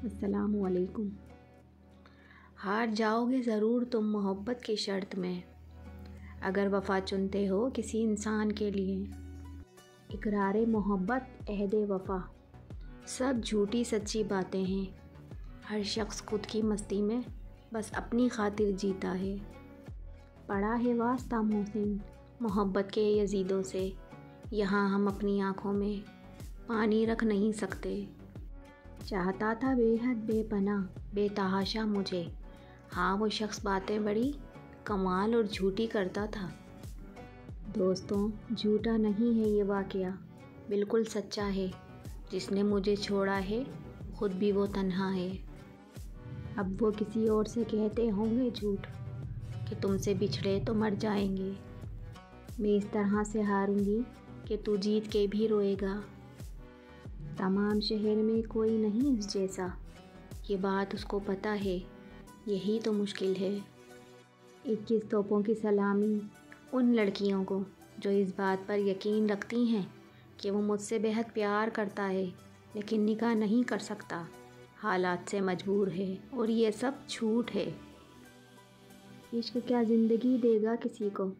अस्सलामुअलैकुम। हार जाओगे ज़रूर तुम मोहब्बत की शर्त में, अगर वफ़ा चुनते हो किसी इंसान के लिए। इकरारे मोहब्बत, अहदे वफ़ा, सब झूठी सच्ची बातें हैं। हर शख्स खुद की मस्ती में बस अपनी खातिर जीता है। पड़ा है वास्ता मोहसिन मोहब्बत के यजीदों से, यहाँ हम अपनी आँखों में पानी रख नहीं सकते। चाहता था बेहद बेपनाह बेतहाशा मुझे, हाँ वो शख्स बातें बड़ी कमाल और झूठी करता था। दोस्तों, झूठा नहीं है ये वाक़या, बिल्कुल सच्चा है। जिसने मुझे छोड़ा है खुद भी वो तन्हा है। अब वो किसी और से कहते होंगे झूठ कि तुमसे बिछड़े तो मर जाएंगे। मैं इस तरह से हारूंगी कि तू जीत के भी रोएगा। तमाम शहर में कोई नहीं इस जैसा, ये बात उसको पता है, यही तो मुश्किल है। 21 तोपों की सलामी उन लड़कियों को जो इस बात पर यकीन रखती हैं कि वो मुझसे बेहद प्यार करता है लेकिन निकाह नहीं कर सकता, हालात से मजबूर है और ये सब झूठ है। इश्क क्या ज़िंदगी देगा किसी को,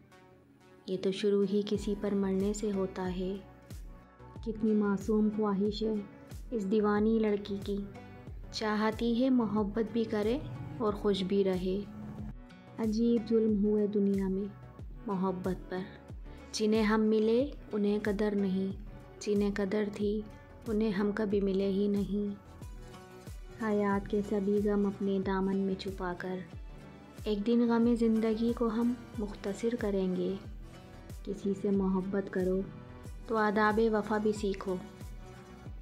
ये तो शुरू ही किसी पर मरने से होता है। कितनी मासूम ख्वाहिश है इस दीवानी लड़की की, चाहती है मोहब्बत भी करे और खुश भी रहे। अजीब जुल्म हुए दुनिया में मोहब्बत पर, जिन्हें हम मिले उन्हें कदर नहीं, जिन्हें कदर थी उन्हें हम कभी मिले ही नहीं। हयात के सभी गम अपने दामन में छुपाकर एक दिन गम ज़िंदगी को हम मुख्तसर करेंगे। किसी से मोहब्बत करो तो आदाब वफ़ा भी सीखो,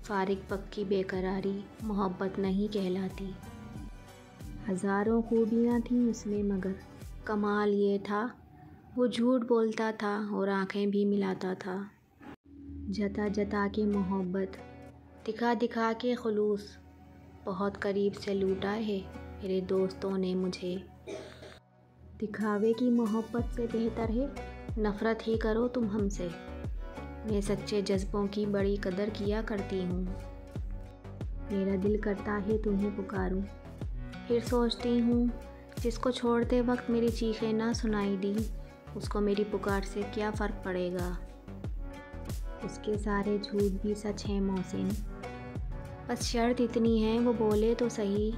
फारिग पक्की बेकरारी मोहब्बत नहीं कहलाती। हज़ारों खूबियाँ थीं उसमें मगर कमाल ये था वो झूठ बोलता था और आँखें भी मिलाता था। जता जता के मोहब्बत, दिखा दिखा के खुलूस, बहुत करीब से लूटा है मेरे दोस्तों ने मुझे। दिखावे की मोहब्बत से बेहतर है नफ़रत ही करो तुम हमसे, मैं सच्चे जज्बों की बड़ी कदर किया करती हूँ। मेरा दिल करता है तुम्हें पुकारूं, फिर सोचती हूँ जिसको छोड़ते वक्त मेरी चीखें ना सुनाई दी, उसको मेरी पुकार से क्या फ़र्क पड़ेगा। उसके सारे झूठ भी सच हैं मोहसिन, बस शर्त इतनी है वो बोले तो सही